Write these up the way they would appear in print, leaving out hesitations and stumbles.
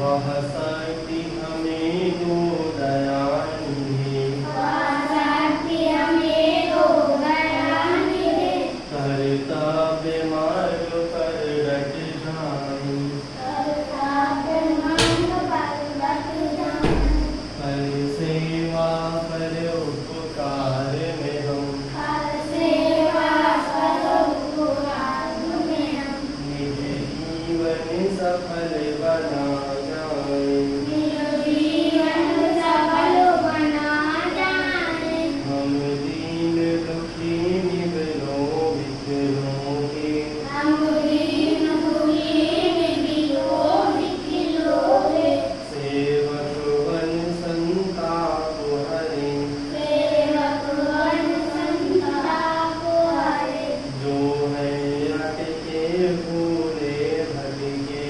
सकती हमें दो दयानिधि, कर्तव्य मार्ग पर डट जाएं, हर सेवा पर उपकार में हम निज जीवन सफल बना जाएं। हम दीन दुखी निबलो विकलोगे, सेवक वन संताप हरे, जो है अटके भूले भटके,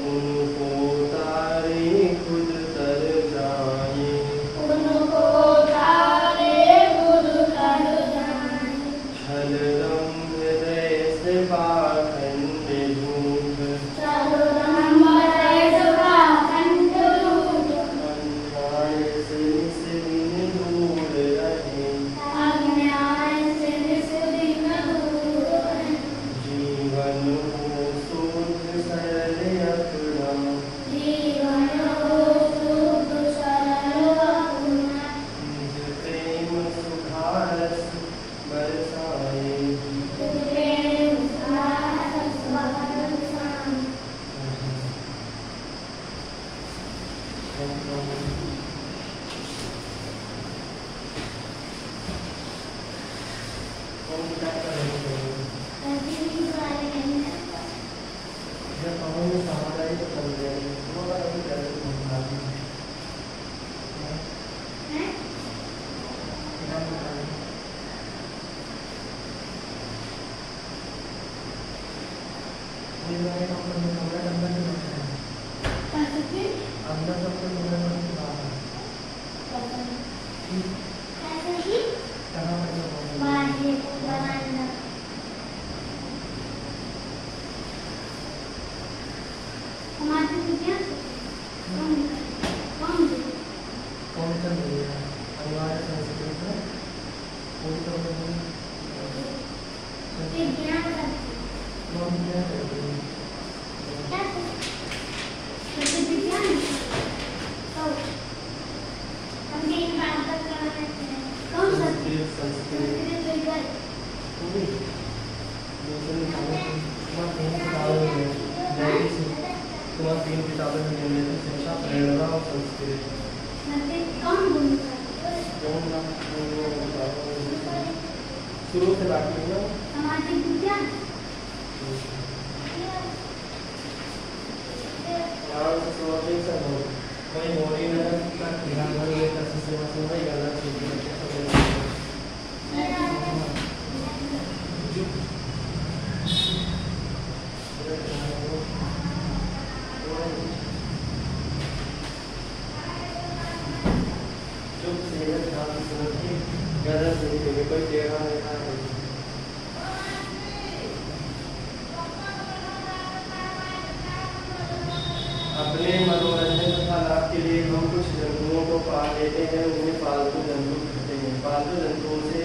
उनको तारे खुद तर जाए, छल रम हृदय से पाखंड झूठ, अन्याय से निस दिन दूर रहे, जीवन हो शुद्ध सरल अपना, निज प्रेम सुखारस बरसाए। तीन किताबें शिक्षा, प्रेरणा और संस्कृत। शुरू से बाकी है वही मोरी नगर का किराना सेवा से वही गलत कोई टेढ़ा लिखा है। अपने मनोरंजन तथा लाभ के लिए हम कुछ जंतुओं को पाल लेते हैं, उन्हें पालतू जंतु कहते हैं। पालतू जंतुओं से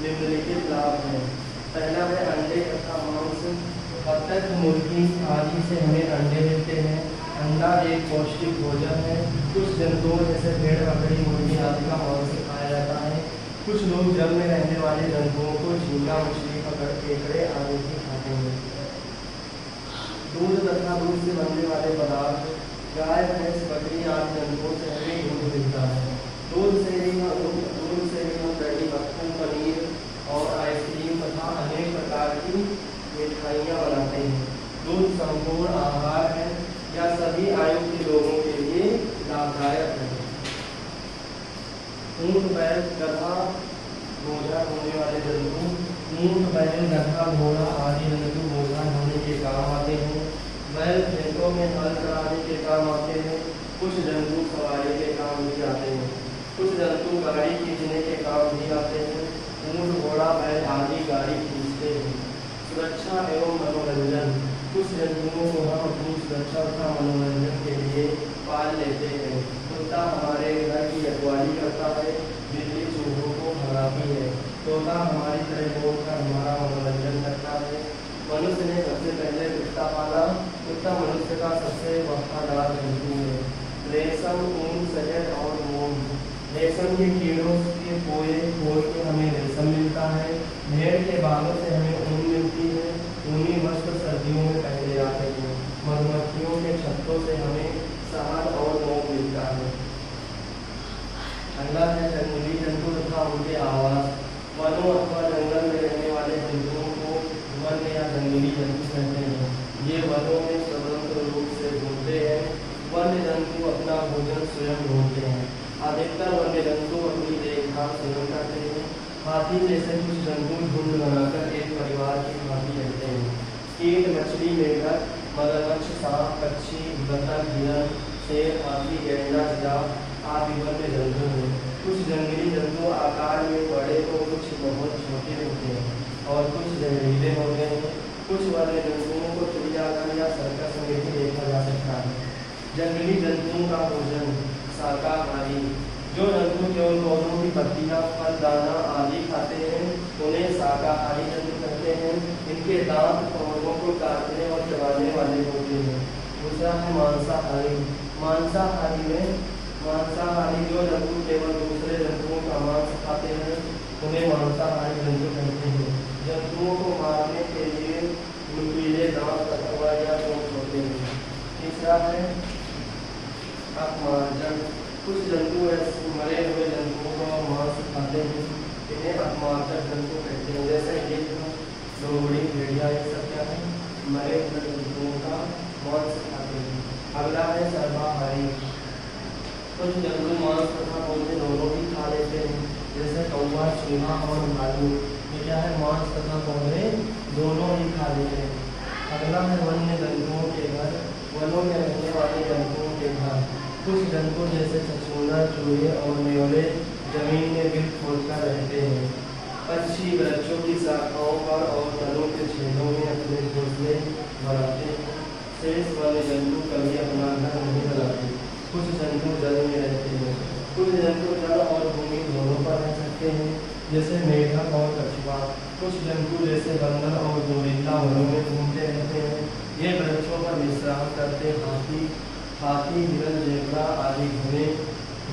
निम्नलिखित लाभ हैं। पहला है अंडे तथा मांस। बतख, मुर्गी आदि से हमें अंडे मिलते हैं। अंडा एक पौष्टिक भोजन है। कुछ जंतुओं जैसे भेड़, बकरी, मुर्गी आदि का मांस खाया जाता है। कुछ लोग जल में रहने वाले जंतुओं को झींगा, मछली, पकड़, केकड़े आदि भी खाते हैं। दूध तथा दूध से बनने वाले पदार्थ। गाय, भैंस, बकरी आदि जंतुओं से हमें दूध मिलता है। दूध से ही हम दही, मक्खन, पनीर और आइसक्रीम तथा अनेक प्रकार की मिठाइयाँ बनाते हैं। दूध संपूर्ण आहार है या सभी आयु के लोगों के लिए लाभदायक है। ऊंट, बैल, गधा, बोझा ढोने वाले जंतु। ऊंट, बैल, गधा, घोड़ा आदि जंतु बोझा ढोने के काम आते हैं। बैल खेतों में हल चलाने के काम आते हैं। कुछ जंतु सवारी के काम भी आते हैं। कुछ जंतु गाड़ी खींचने के काम भी आते हैं। ऊंट, घोड़ा, बैल आदि गाड़ी खींचते हैं। सुरक्षा एवं मनोरंजन। जंतुओं को हम अपनी सुरक्षा तथा मनोरंजन के लिए पाल लेते हैं। कुत्ता हमारे घर की रखवाली करता है, बिल्ली चूहों को भगाती है, तोता हमारी तरह बोलकर हमारा मनोरंजन करता है। मनुष्य ने सबसे पहले कुत्ता पाला। कुत्ता मनुष्य का सबसे वफादार जंतु है। रेशम, ऊन, शहद और मोम। रेशम के कीड़ों के पोए खोल के हमें रेशम मिलता है। भेड़ के बालों से हमें ऊन मिलती है। ऊनी वस्त्र सर्दियों में पहने जाते हैं। मधुमक्खियों के छत्तों से हमें शहद और मोम मिलता है। अगला है जंगली जंतु तथा उनके आवास। वनों अथवा जंगल में रहने वाले जंतुओं को वन्य या जंगली जंतु कहते हैं। ये वनों में स्वतंत्र रूप से घूमते हैं। वन्य जंतु अपना भोजन स्वयं ढूंढते हैं। अधिकतर वन्य जंतु अपनी देखभाल स्वयं करते हैं। हाथी जैसे कुछ जंतु झुंड बनाकर एक परिवार की भांति रहते हैं। कीट, मछली, मेढक, मगरमच्छ, सांप, पक्षी, बतख, हिरण, शेर, हाथी, गैंडा, जिराफ आदि वन्य जंतु हैं। कुछ जंगली जंतु आकार में बड़े तो कुछ बहुत छोटे होते हैं और कुछ जहरीले होते हैं। कुछ वन्य जंतुओं को चिड़ियाघर या सर्कस में भी देखा जा सकता है। जंगली जंतुओं का भोजन शाकाहारी। जो जंतु केवल पौधों की पत्तियां, फल, दाना आदि खाते हैं उन्हें शाकाहारी जंतु कहते हैं। इनके दांत पौधों को काटने और चबाने वाले होते हैं। दूसरा है मांसाहारी। मांसाहारी जो जंतु केवल दूसरे जंतुओं का मांस खाते हैं उन्हें मांसाहारी जंतु कहते हैं। जंतुओं को मारने के लिए नुकीले दांत अथवा या चोंच होते हैं। तीसरा है अपमार्जन। कुछ जंतु ऐसे मरे हुए जंतुओं का मांस खाते हैं, इन्हें अपमार्जक जंतु कहते हैं। जैसे गिद्ध, लोमड़ी, भेड़िया, ये सब क्या है? मरे हुए जंतुओं का मांस खाते हैं। अगला है सर्वाहारी। कुछ जंतु मांस तथा पौधे दोनों ही खा लेते हैं, जैसे कौवा, चूहा और भालू। ये क्या है? मांस तथा पौधे दोनों ही खा लेते हैं। अगला है वन्य जंतुओं के घर। वनों में रहने वाले जंतुओं के घर। कुछ जंतु जैसे छछूंदर, चूहे और नेवले जमीन में बिल खोदकर रहते हैं। पक्षी वृक्षों की शाखाओं पर और तलों के छेदों में अपने घोंसले बनाते हैं। शेष वन्य जंतु कभी अपना घर नहीं बनाते। कुछ जंतु जल में रहते हैं। कुछ जंतु जल और भूमि दोनों पर रह सकते हैं, जैसे मेढक और कछुआ। कुछ जंतु जैसे बंदर और गोरिल्ला वनों में घूमते रहते हैं। ये वृक्षों पर विश्राम करते हाथी, हिरण, जेबरा आदि घने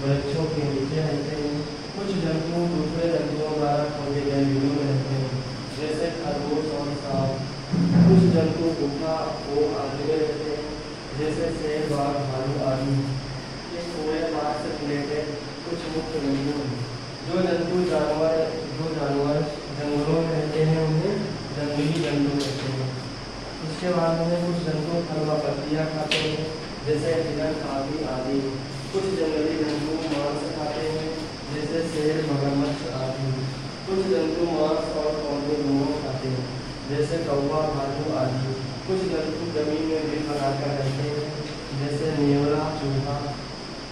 वृक्षों के नीचे रहते हैं। कुछ जंतु दूसरे जंतुओं द्वारा खोजे गए बिलों में रहते हैं, जैसे खरगोश और सांप। कुछ जंतु गुफा आदि में रहते हैं, जैसे शेर, बाघ, भालू आदि। ये पूरे बाघ से रिलेटेड कुछ मुख्य जंतु हैं। जो जानवर जंगलों में रहते हैं उन्हें जंगली जंतु कहते हैं। इसके बाद में कुछ जंतु फल व पत्तियां खाते हैं, जैसे हिरण, आदि। कुछ जंगली जंतु मांस खाते हैं, जैसे शेर, मगरमच्छ आदि। कुछ जंतु मांस और पौधे दोनों खाते हैं, जैसे कौवा, भालू आदि। कुछ जंतु जमीन में बिल बनाकर रहते हैं, जैसे नेवला, चूहा।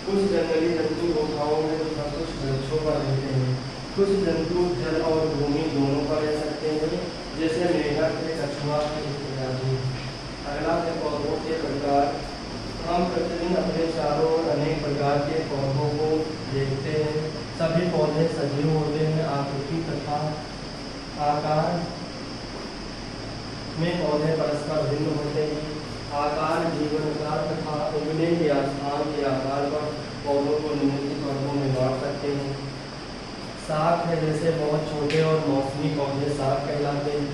कुछ जंगली जंतु गुफाओं में तथा कुछ वृक्षों पर रहते हैं। कुछ जंतु जल और भूमि दोनों पर रह सकते हैं, जैसे मेढक, कछुआ इत्यादि। अगला है पौधों के प्रकार। हम प्रतिदिन अपने चारों ओर अनेक प्रकार के पौधों को देखते हैं। सभी पौधे सजीव होते हैं। आकृति तथा आकार में पौधे परस्पर भिन्न होते हैं। आकार, जीवनकाल तथा उगने के स्थान के आधार पर पौधों को निम्नलिखित वर्गों में बांट सकते हैं। शाक है, जैसे बहुत छोटे और मौसमी पौधे शाक कहलाते हैं।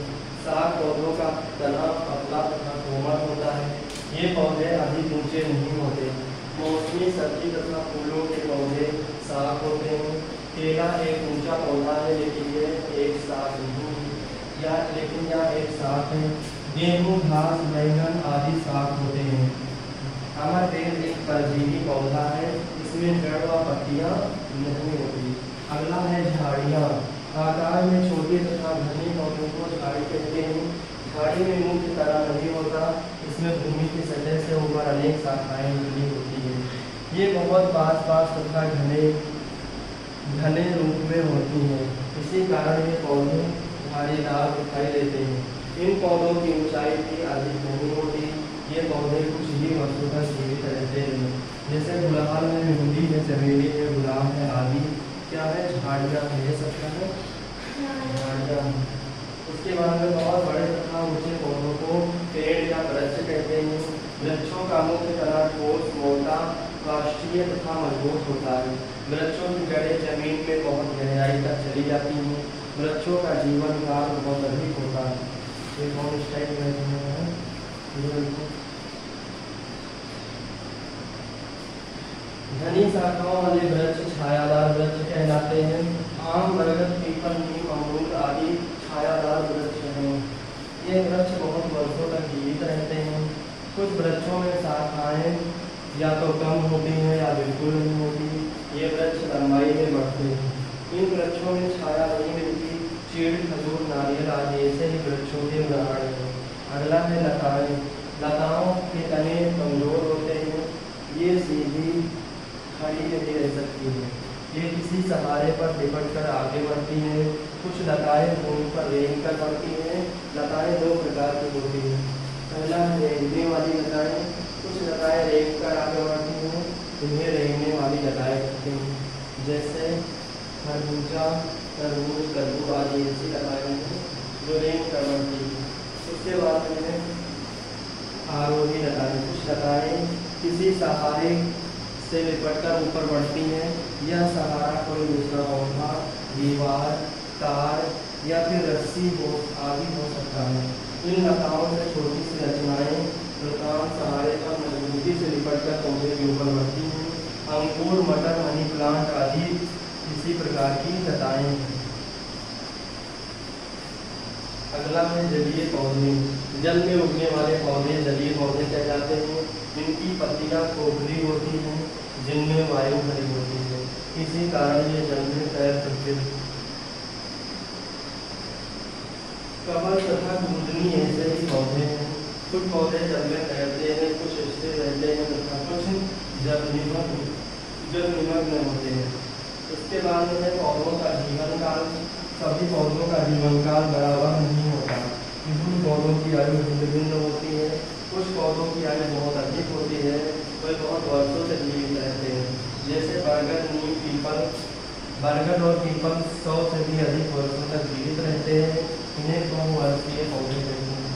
शाक पौधों का तना पतला तथा कोमल होता है। ये पौधे अधिक ऊंचे नहीं होते। मौसमी सब्जी तथा फूलों के पौधे शाक होते हैं। केला एक ऊंचा पौधा है, लेकिन यह एक शाक नहीं है, लेकिन यह एक शाक है। गेहूँ, घास, बैंगन आदि शाक होते हैं। अमरवेल एक परजीवी पौधा है, इसमें जड़ व पत्तियां नहीं होती। अगला है झाड़ियाँ। आकार में छोटी तथा घनी पौधों को झाड़ी कहते हैं। झाड़ी में मुख्य तरा नहीं होता, इसमें भूमि की सतह से ऊपर अनेक शाखाएं निकली होती हैं। ये बहुत पास तथा घने रूप में होती हैं, इसी कारण ये पौधे झाड़ीदार दिखाई देते हैं। इन पौधों की ऊंचाई भी अधिक नहीं होती। ये पौधे कुछ ही वर्षों तक जीवित रहते हैं। जैसे गुलाब है, भिंडी है, चमेली है, गुलाब है आदि क्या है, झाड़ियाँ है, ये सब क्या है, झाड़ियाँ। उसके बाद में बहुत बड़े तथा ऊंचे पौधों को पेड़ या वृक्ष कहते हैं। वृक्षों का मुख्य तना ठोस, मोटा, काष्ठीय तथा मजबूत होता है। वृक्षों की जड़ें जमीन में बहुत गहराई तक चली जाती हैं। वृक्षों का जीवन काल बहुत अधिक होता है। ये कौन स्टाइल है, घनी शाखाओं वाले वृक्ष छायादार वृक्ष कहलाते हैं। आम, बरगद, पीपल, नीम, अमरूद आदि छायादार वृक्ष हैं। ये वृक्ष बहुत वर्षों तक जीवित रहते हैं। कुछ वृक्षों में शाखाएं या तो कम होती हैं या बिल्कुल नहीं होती। ये वृक्ष लंबाई में बढ़ते हैं। इन वृक्षों में छाया नहीं मिलती। चीड़, खजूर, नारियल आदि ऐसे ही वृक्षों के उदाहरण हैं। अगला है लताएं। लताओं के तने कमजोर होते हैं। ये सीधी खड़ी नहीं रह सकती है। ये किसी सहारे पर लिपट कर आगे बढ़ती हैं। कुछ लताएं भूमि पर रेंग कर बढ़ती हैं। लताएं दो प्रकार की होती हैं। पहला है रेंगने वाली लताएं। कुछ लताएं रेंग कर आगे बढ़ती हैं, इन्हें रेंगने वाली लताएं कहते हैं। जैसे खरबूजा, तरबूज, कद्दू आदि ऐसी लताएं हैं जो रेंग कर बढ़ती हैं। उसके बाद में आरोही लताएं। कुछ लताएं किसी सहारे से लिपटकर ऊपर बढ़ती हैं। यह सहारा कोई दूसरा पौधा, दीवार, तार या फिर रस्सी आदि हो सकता है। इन लताओं से छोटी सी रचनाएं लताओं सहारे पर मजबूती से लिपटकर पौधे के ऊपर बढ़ती हैं। अंगूर, मटर, मनी प्लांट आदि इसी प्रकार की लताएं हैं। अगला है जलीय पौधे। जल में उगने वाले पौधे जलीय पौधे कहलाते हैं। इनकी पत्तियां खोखली होती हैं, जिनमें वायु भरी होती है। इसी कारण ये जल में तैर सकते हैं। कमल तथा कुंदनी ऐसे ही पौधे हैं। कुछ पौधे जल में तैरते हैं, कुछ स्थिर रहते हैं तथा कुछ जल निमग्न होते हैं। उसके बाद में पौधों का जीवन काल। सभी पौधों का जीवन काल बराबर नहीं होता। विभिन्न पौधों की आयु भिन्न भिन्न होती है। कुछ पौधों की आयु बहुत अधिक होती है, वे बहुत वर्षों तक जीवित रहते हैं। जैसे बरगद, नीम, पीपल। बरगद और पीपल 100 से भी अधिक वर्षों तक जीवित रहते हैं। इन्हें बहुवर्षीय पौधे कहते हैं।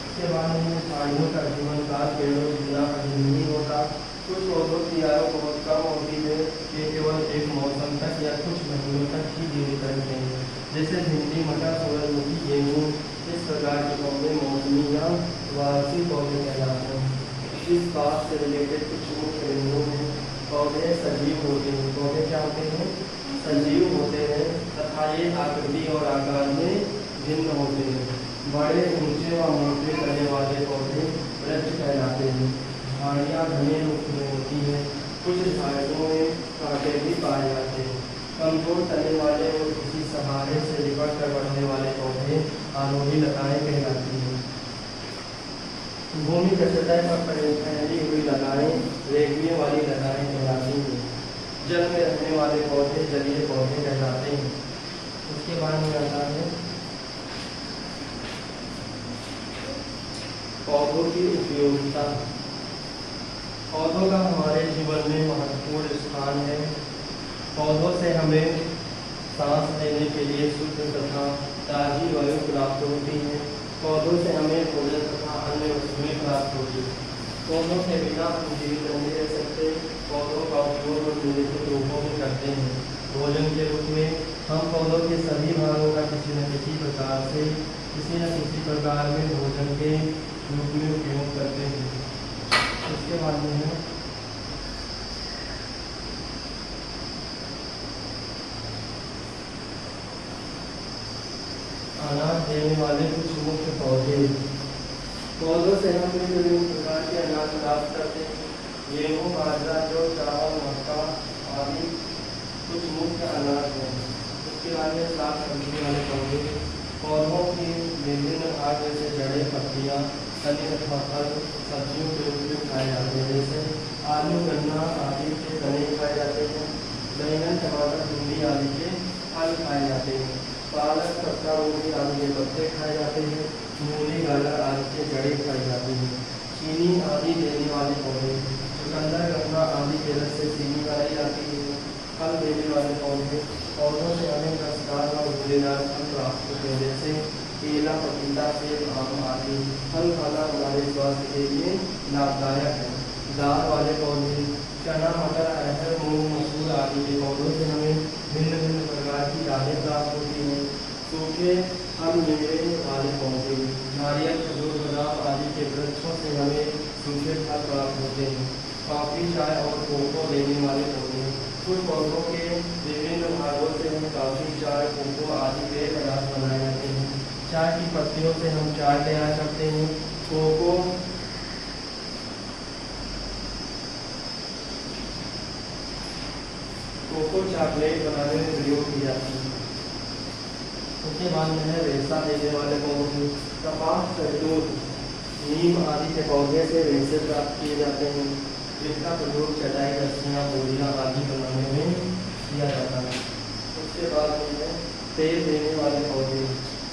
इसके बाद में झाड़ियों का जीवन काल पेड़ों जितना अधिक नहीं होता। कुछ पौधों की आयु बहुत कम होती है। ये केवल एक मौसम तक या कुछ महीनों तक ही जीवित रहते हैं। जैसे भिंडी, मटर, सूरजमुखी, गेहूँ। इस प्रकार के पौधे मौसमी या वार्षिक पौधे कहलाते हैं। इस बात से रिलेटेड कुछ मुख्य बिंदु हैं। पौधे सजीव होते हैं। पौधे क्या होते हैं? सजीव होते हैं तथा ये आकृति और आकार में भिन्न होते हैं। बड़े, ऊंचे व मोटे तने वाले पौधे वृक्ष कहलाते हैं। झाड़ियाँ घने रूप में होती हैं। कुछ झाड़ियों में कांटे भी पाए जाते हैं। कमजोर तने वाले और किसी सहारे से लिपट कर बढ़ने वाले पौधे आरोही लताएं कहलाती हैं। भूमि की सतह पर फैली हुई लताएं रेंगने वाली लताएं कहलाती हैं। जल में रहने वाले पौधे जलीय पौधे कहलाते हैं। उसके बाद में आता है पौधों की उपयोगिता। पौधों का हमारे जीवन में महत्वपूर्ण स्थान है। पौधों से हमें सांस लेने के लिए शुद्ध तथा ताजी वायु प्राप्त होती है। पौधों से हमें भोजन तथा अन्य वस्तुएं प्राप्त होती हैं। पौधों के बिना हम जीवित नहीं रह सकते। पौधों का उपयोग हम निम्नलिखित रूपों में करते हैं। भोजन के रूप में हम पौधों के सभी भागों का किसी न किसी प्रकार में भोजन के रूप में उपयोग करते हैं। उसके बाद में है अनाज देने वाले कुछ मुख्य पौधे। पौधों से हम विभिन्न प्रकार के अनाज प्राप्त करते हैं। गेहूँ, बाजरा, जौ, चावल, मक्का आदि कुछ मुख्य अनाज हैं। उसके बाद में साग सब्जी वाले पौधे। पौधों की विभिन्न भाग जैसे जड़ें, पत्तियाँ, तने तथा फल सब्जियों के रूप में खाए जाते हैं। जैसे आलू, गन्ना आदि के तने खाए जाते हैं। बैंगन, टमाटर, भिंडी आदि के फल खाए जाते हैं। पालक, पत्ता गोभी आदि के पत्ते खाए जाते हैं। मूली, गाजर आदि के जड़ें खाई जाती हैं। चीनी आदि देने वाले पौधे, चुकंदर, गन्ना आदि के रस से चीनी बनाई जाती है। फल देने वाले पौधे, पौधों से अनेक रसदार और गूदेदार फल प्राप्त होते हैं, जैसे केला, पपीता, सेब, आम आदि। फल खाना हमारे स्वास्थ्य के लिए लाभदायक है। दाल वाले पौधे, चना, मटर, अरहर, मूंग, मसूर आदि के पौधों से हमें भिन्न भिन्न प्रकार की दालें प्राप्त होती हैं। सूखे फल मेवे वाले पौधे, नारियल, खजूर, बादाम आदि के वृक्षों से हमें सूखे फल प्राप्त होते हैं। कॉफी, चाय और कोको देने वाले पौधे, कुछ पौधों के विभिन्न भागों से हम कॉफी, चाय, कोको आदि पेय पदार्थ बनाए जाते हैं। चाय की पत्तियों से हम चाय तैयार करते हैं। कोको चॉकलेट बनाने में प्रयोग की जाती है। उसके बाद में है रेशा देने वाले पौधे, कपास, शहतूत, नीम आदि के पौधे से रेशे प्राप्त किए जाते हैं, जिनका प्रयोग चटाई, रस्सियाँ, बोरियां आदि बनाने में किया जाता है। उसके बाद में है तेल देने वाले पौधे,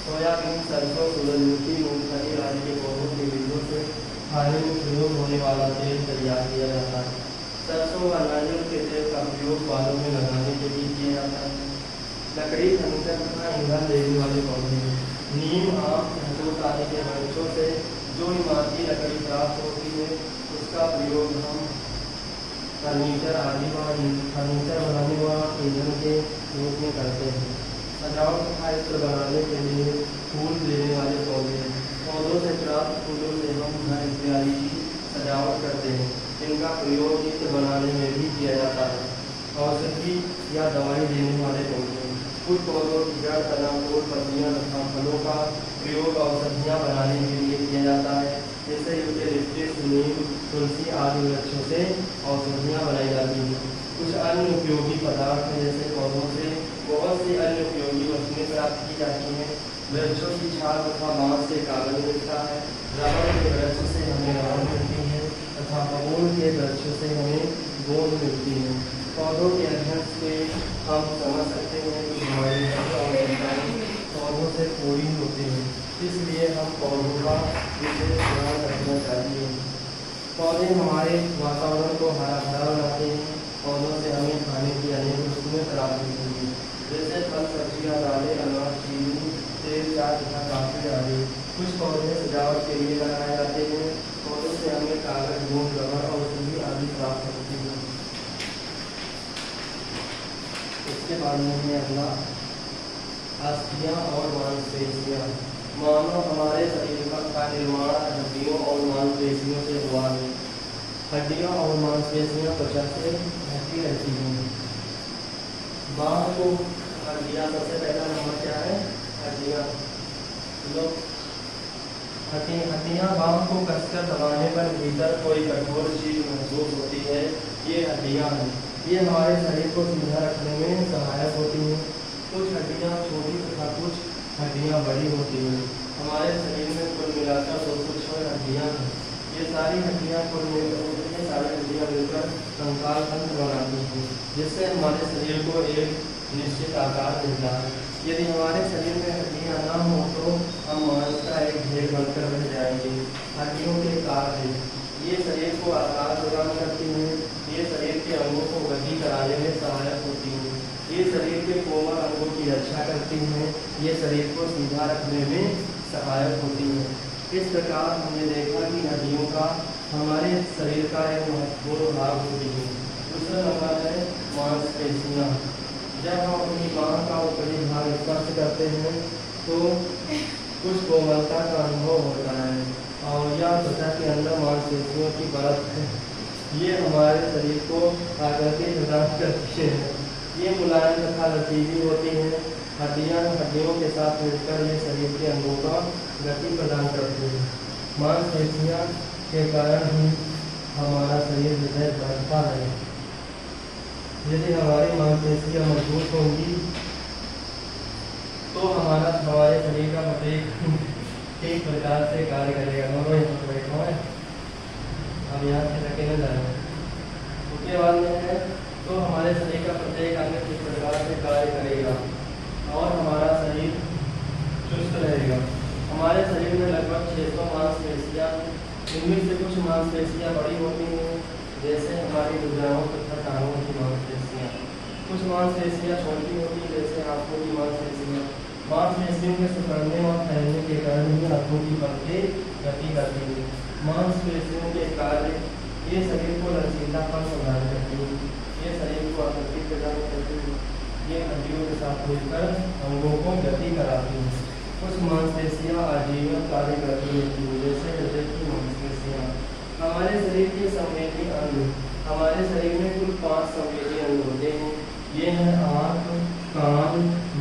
सोयाबीन, सरसों, सूरजमुखी, मूंगफली आदि के पौधों के बीजों से खाने में प्रयोग होने वाला तेल तैयार किया जाता है। सरसों व नारियल के तेल का प्रयोग बालों में लगाने के लिए किया जाता है। लकड़ी, फर्नीचर तथा ईंधन देने वाले पौधे, नीम, आम, शहतूत आदि के वृक्षों से जो इमारती लकड़ी प्राप्त होती है, उसका प्रयोग हम फर्नीचर बनाने व ईंधन के रूप में करते हैं। सजावट तथा इत्र बनाने के लिए फूल देने वाले पौधे, पौधों से प्राप्त फूलों से हम घर इत्यादि की सजावट करते हैं, इनका प्रयोग इत्र बनाने में भी किया जाता है। औषधि या दवाई देने वाले पौधे, कुछ पौधों की जड़, तना, फूल, पत्तियां तथा फलों का प्रयोग औषधियाँ बनाने के लिए किया जाता है, जैसे यूकेलिप्टस, नीम, तुलसी आदि वृक्षों से औषधियाँ बनाई जाती हैं। कुछ अन्य उपयोगी पदार्थ हैं, जैसे पौधों से बहुत सी अन्य उपयोगी वस्तुएं प्राप्त की जाती हैं। वृक्षों की छाल तथा बाँस से कागज मिलता है। रबड़ के वृक्ष से हमें रबड़ मिलती है तथा बबूल के वृक्ष से हमें गोंद मिलती है। पौधों के अध्ययन से हम समझ सकते हैं कि हमारी पौधों से पूरी होती है, इसलिए हम पौधों का विशेष ध्यान रखना चाहिए। पौधे हमारे वातावरण को हरा भरा बनाते हैं। पौधों से हमें खाने की अनेक वस्तुएं प्राप्त होती हैं, जैसे फल, सब्जियां, दालें, अनाज, चीनी, तेल, चाय तथा काफी आदि। कुछ पौधे सजावट के लिए लगाए जाते हैं। पौधों से हमें कागज, गोंद, रबड़ और औषधि आदि प्राप्त होती है। इसके बाद में है अगला अस्थियां और मांसपेशियां। मानव हमारे शरीर का निर्माण हड्डियों और मांसपेशियों से हुआ है। हड्डियां और मांसपेशियां त्वचा से ढकी रहती हैं। बांह को हड्डियां, सबसे पहला नंबर क्या है? हड्डियां। हड्डियां बांह को कसकर दबाने पर भीतर कोई कठोर चीज महसूस होती है, ये हड्डियां हैं। ये हमारे शरीर को सीधा रखने में सहायक होती हैं। कुछ हड्डियां छोटी तथा कुछ हड्डियां बड़ी होती हैं। हमारे शरीर में कुल मिलाकर 206 हड्डियां हैं। ये सारी हड्डियां मिलकर कंकाल तंत्र बनाती हैं, जिससे हमारे शरीर को एक निश्चित आकार मिलता है। यदि हमारे शरीर में हड्डियां न हो तो हम मांस का एक ढेर बनकर रह जाएंगे। हड्डियों के कार्य, ये शरीर को आकार प्रदान करती हैं। ये शरीर के अंगों को गति कराने में सहायक होती हैं। ये शरीर के कोमल अंगों की रक्षा करती हैं। ये शरीर को सीधा रखने में सहायक होती हैं। इस प्रकार हमने देखा कि हड्डियों का हमारे शरीर का एक महत्वपूर्ण भाग होती है। दूसरा नंबर है मांसपेशियाँ। जब हम अपनी बांह का ऊपरी भाग स्पर्श करते हैं तो कुछ कोमलता का अनुभव होता है और यह त्वचा के अंदर मांसपेशियों की परत है। ये हमारे शरीर को आकृति प्रदान करती है। ये मुलायम तथा लचीली होती हैं। हड्डियों के साथ मिलकर ये शरीर के अंगों का गति प्रदान करती है। मांसपेशियाँ के कारण ही हमारा शरीर हृदय बढ़ता है। यदि हमारी मांसपेशियाँ मजबूत होंगी तो हमारे शरीर का प्रत्येक एक प्रकार से कार्य करेगा। दोनों यहाँ बैठो है, अब यहाँ से रखे न जाए। उसके बाद में है तो हमारे शरीर का प्रत्येक अंग किस प्रकार से कार्य करेगा। और हमारा शरीर चुस्त रहेगा। हमारे शरीर में लगभग 600 मांसपेशियाँ हैं। इनमें से कुछ मांसपेशियाँ बड़ी होती हैं, जैसे हमारी भुजाओं तथा टांगों की मांसपेशियाँ। कुछ मांसपेशियाँ छोटी होती हैं, जैसे हाथों की मांसपेशियाँ। मांसपेशियों के सिकुड़ने और फैलने के कारण ही हाथों की पंखें गति करती हैं। मांसपेशियों के कार्य, ये शरीर को लचीलापन प्रदान करती हैं, ये शरीर को आकृति प्रदान करती हैं, ये हड्डियों के साथ मिलकर अंगों को गति कराती हैं। कुछ मांसपेशियाँ आजीवन कार्य करती होती हैं, जैसे हृदय की मांसपेशियाँ। हमारे शरीर के संवेदी अंग, हमारे शरीर में कुल 5 संवेदी अंग होते हैं। ये हैं आँख, कान,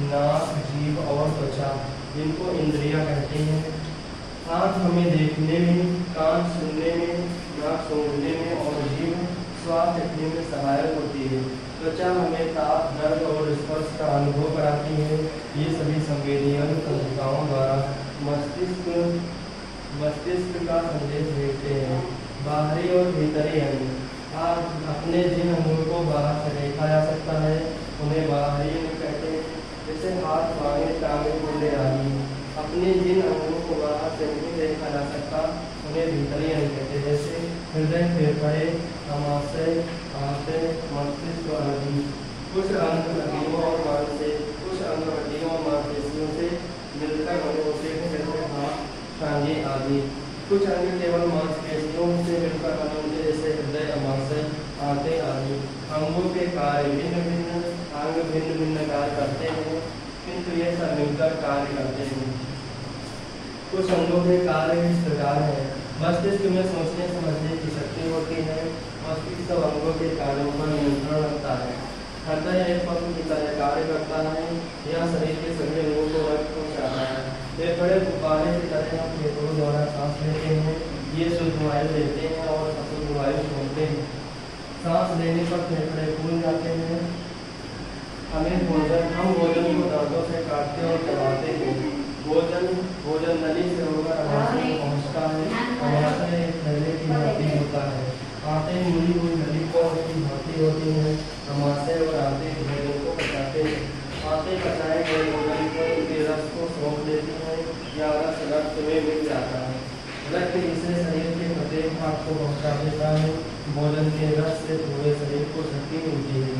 नाक, जीभ और त्वचा, जिनको इंद्रियां कहते हैं। आँख हमें देखने में, कान सुनने में, नाक सूंघने में और जीभ स्वाद चखने में सहायक होती है। त्वचा हमें ताप, दर्द और स्पर्श का अनुभव कराती है। ये सभी संवेदी अंग तंत्रिकाओं द्वारा मस्तिष्क का संदेश भेजते हैं। बाहरी और भीतरी अंग, आप अपने जिन अंगों को बाहर से देखा जा सकता है उन्हें बाहरी अंग कहते हैं, जैसे हाथ, बाहें, टांगें, कूल्हे आदि। अपने जिन अंगों को बाहर से नहीं देखा जा सकता उन्हें भीतरी अंग कहते हैं, जैसे हृदय, फेफड़े, आमाशय, आंतें, मस्तिष्क आदि। कुछ अंग हड्डियों और मांसपेशियों से मिलकर बने होते हैं, जैसे हाथ, टांगे आदि। कुछ अंग केवल मांसपेशियों से मिलकर बने होते हैं, जैसे हृदय, आमाशय, आंतें आदि। अंगों के कार्य भिन्न भिन्न कार्य करते हैं, किंतु ये सब मिलकर कार्य करते हैं। कुछ अंगों के कार्य इस प्रकार हैं। मस्तिष्क में सोचने समझने की शक्ति होती है। मस्तिष्क सब अंगों के कार्यों पर नियंत्रण रखता है। हृदय एक पंप की तरह कार्य करता है, यह शरीर के सभी अंगों को रक्त पहुँचाता है। फेफड़े गुब्बारे की तरह हम फेफड़ों द्वारा सांस लेते हैं, ये शुद्ध वायु लेते हैं और अशुद्ध वायु छोड़ते हैं। सांस लेने पर फेफड़े फूल जाते हैं। हम भोजन को दांतों से काटते और चबाते हैं। भोजन नली से होकर आमाशय में पहुँचता है। आमाशय एक थैले की भांति होता है। आंतें मुड़ी हुई नली को उसकी भांति होती हैं। आमाशय और आंतें भोजन को पचाते हैं। आंतें पचाए गए भोजन को उनके रस को सोख लेती हैं या रक्त में मिल जाता है। रक्त इसे शरीर के प्रत्येक भाग को पहुँचा देता है। भोजन के रस से पूरे शरीर को शक्ति मिलती है।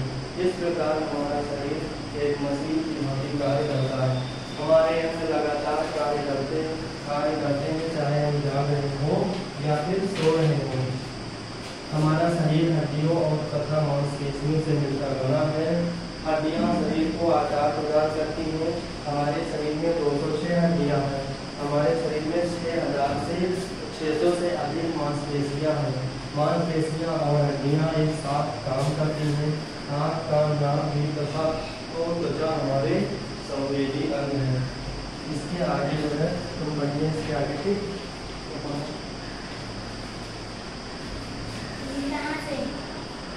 इस प्रकार हमारा शरीर एक मशीन की भांति कार्य करता है। हमारे अंग लगातार कार्य करते हैं, चाहे हम जाग रहे हो या फिर सो रहे हो। हमारा शरीर हड्डियों और तथा मांसपेशियों से मिलकर बना है। हड्डियां शरीर को आकार प्रदान करती हैं। हमारे शरीर में 206 हड्डियां हैं। हमारे शरीर में 6000 से 600 से अधिक मांसपेशियां हैं। मांसपेशियां और हड्डियां एक साथ काम करती हैं। आँख, कान, नाक, जीभ तथा त्वचा हमारे संवेदी अंग हैं। इसके आगे जो है तुम बढ़िए इसके आगे ठीक